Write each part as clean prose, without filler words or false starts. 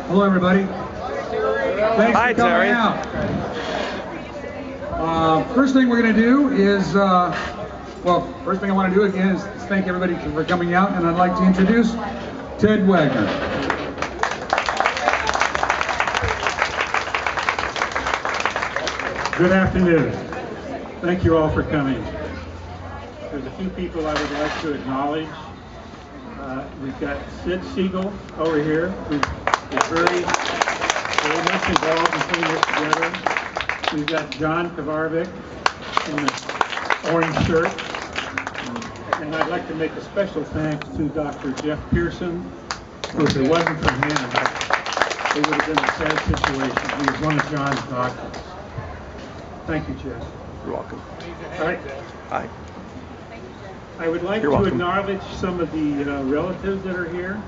Hello, everybody. Thanks Hi, for coming Terry. out. First thing we're going to do is, first thing I want to do again is thank everybody for coming out, and I'd like to introduce Ted Wagner. Good afternoon. Thank you all for coming. There's a few people I would like to acknowledge. We've got Sid Siegel over here, who is very much involved in putting this together. We've got John Kavarvik in the orange shirt. And I'd like to make a special thanks to Dr. Jeff Pearson, who, if it wasn't for him, it would have been a sad situation. He was one of John's doctors. Thank you, Jeff. You're welcome. All right. Hi. I would like You're to welcome. acknowledge some of the relatives that are here.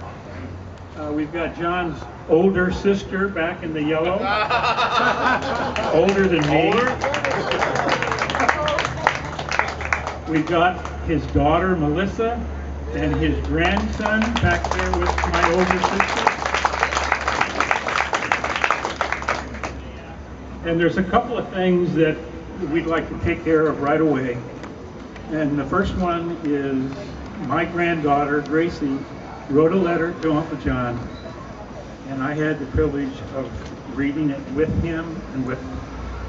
We've got John's older sister back in the yellow. Older than me. We've got his daughter, Melissa, and his grandson back there with my older sister. And there's a couple of things that we'd like to take care of right away. And the first one is my granddaughter, Gracie, wrote a letter to Uncle John, and I had the privilege of reading it with him and with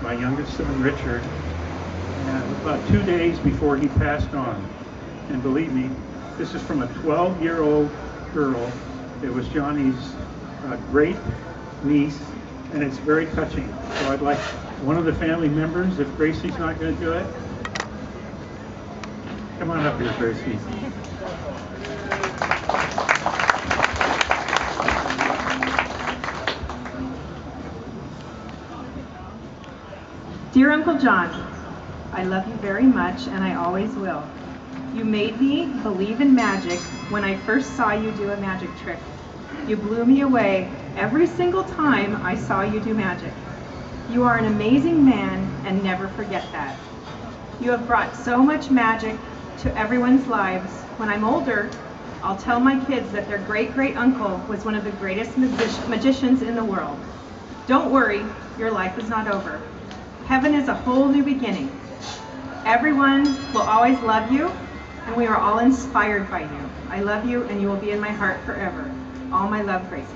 my youngest son, Richard, and about 2 days before he passed on. And believe me, this is from a 12-year-old girl. It was Johnny's great niece, and it's very touching. So I'd like one of the family members, if Gracie's not going to do it. Come on up here, Gracie. Dear Uncle John, I love you very much and I always will. You made me believe in magic when I first saw you do a magic trick. You blew me away every single time I saw you do magic. You are an amazing man and never forget that. You have brought so much magic to everyone's lives. When I'm older, I'll tell my kids that their great-great-uncle was one of the greatest magicians in the world. Don't worry, your life is not over. Heaven is a whole new beginning. Everyone will always love you, and we are all inspired by you. I love you, and you will be in my heart forever. All my love, Gracie.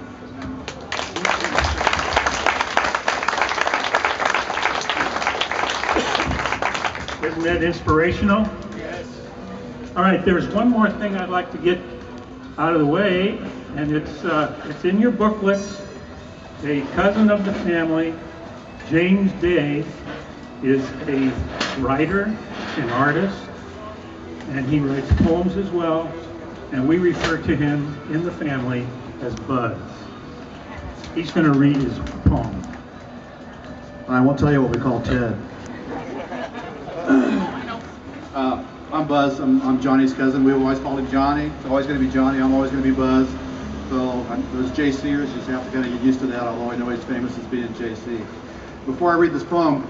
Isn't that inspirational? Yes. All right, there's one more thing I'd like to get out of the way, and it's in your booklets. A cousin of the family, James Day, is a writer, an artist, and he writes poems as well, and we refer to him in the family as Buzz. He's going to read his poem. I won't tell you what we call Ted. I'm Buzz. I'm Johnny's cousin. We've always called him Johnny. It's always going to be Johnny. I'm always going to be Buzz. So those JCers, you just have to kind of get used to that, although I know he's famous as being JC. Before I read this poem,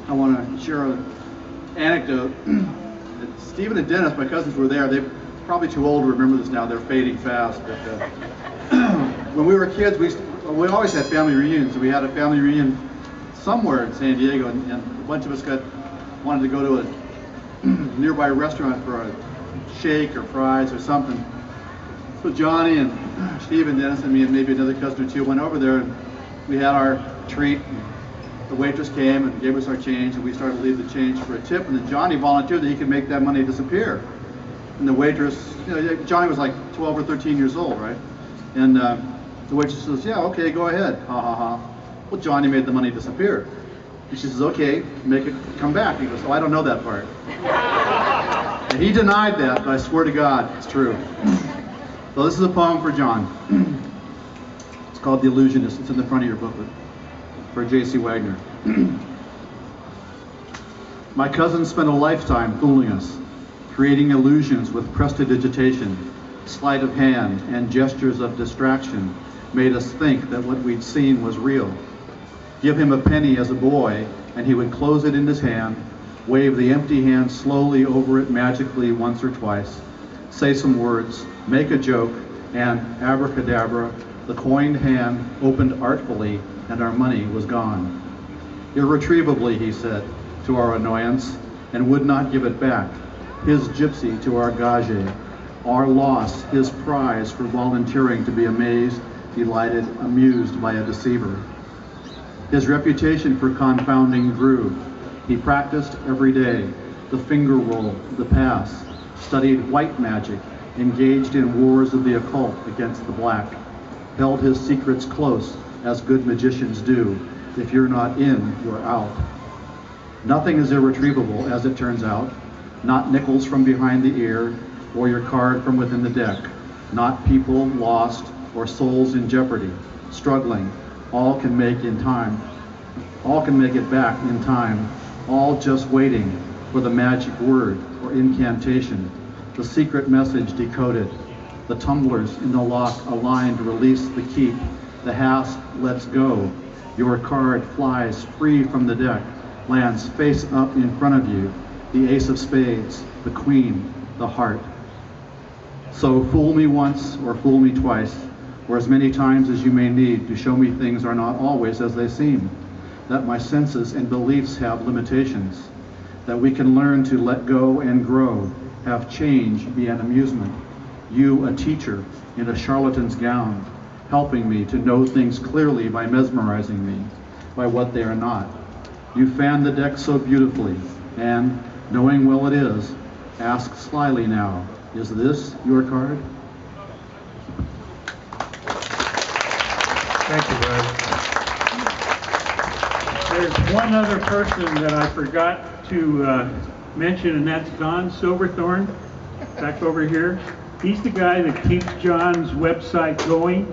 I want to share an anecdote. Stephen and Dennis, my cousins, were there. They're probably too old to remember this now. They're fading fast. But when we were kids, we always had family reunions. We had a family reunion somewhere in San Diego, and a bunch of us wanted to go to a nearby restaurant for a shake or fries or something. So Johnny and Steve and Dennis and me and maybe another cousin or two went over there, and we had our treat. The waitress came and gave us our change, and we started to leave the change for a tip, and then Johnny volunteered that he could make that money disappear. And the waitress, Johnny was like 12 or 13 years old, right? And the waitress says, yeah, okay, go ahead, ha ha ha. Well, Johnny made the money disappear. And she says, okay, make it come back. He goes, oh, I don't know that part. And he denied that, but I swear to God, it's true. So this is a poem for John. It's called The Illusionist. It's in the front of your booklet. For J.C. Wagner. My cousin spent a lifetime fooling us, creating illusions with prestidigitation, sleight of hand, and gestures of distraction made us think that what we'd seen was real. Give him a penny as a boy, and he would close it in his hand, wave the empty hand slowly over it magically once or twice, say some words, make a joke, and abracadabra, the coined hand opened artfully, and our money was gone. Irretrievably, he said, to our annoyance, and would not give it back. His gypsy to our gage, our loss, his prize for volunteering to be amazed, delighted, amused by a deceiver. His reputation for confounding grew. He practiced every day, the finger roll, the pass, studied white magic, engaged in wars of the occult against the black, held his secrets close, as good magicians do. If you're not in, you're out. Nothing is irretrievable, as it turns out. Not nickels from behind the ear, or your card from within the deck. Not people lost, or souls in jeopardy, struggling. All can make in time. All can make it back in time. All just waiting for the magic word or incantation. The secret message decoded. The tumblers in the lock aligned to release the keep. The hasp lets go. Your card flies free from the deck, lands face up in front of you. The ace of spades, the queen, the heart. So fool me once or fool me twice, or as many times as you may need to show me things are not always as they seem, that my senses and beliefs have limitations, that we can learn to let go and grow, have change be an amusement. You, a teacher in a charlatan's gown, helping me to know things clearly by mesmerizing me, by what they are not. You fan the deck so beautifully, and, knowing well it is, ask slyly now, is this your card? Thank you, Bud. There's one other person that I forgot to mention, and that's Don Silverthorne, back over here. He's the guy that keeps John's website going.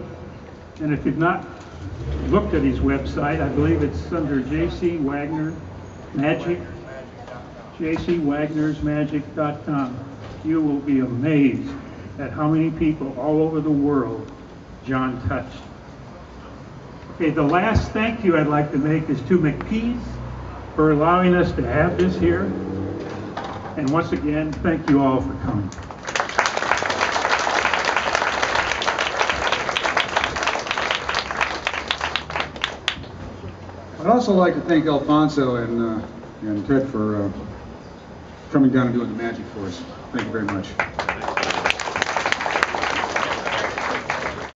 And if you've not looked at his website, I believe it's under J.C. Wagner Magic, jcwagnersmagic.com. You will be amazed at how many people all over the world John touched. Okay, the last thank you I'd like to make is to McPee's for allowing us to have this here. And once again, thank you all for coming. I'd also like to thank Alfonso and Ted for coming down and doing the magic for us. Thank you very much.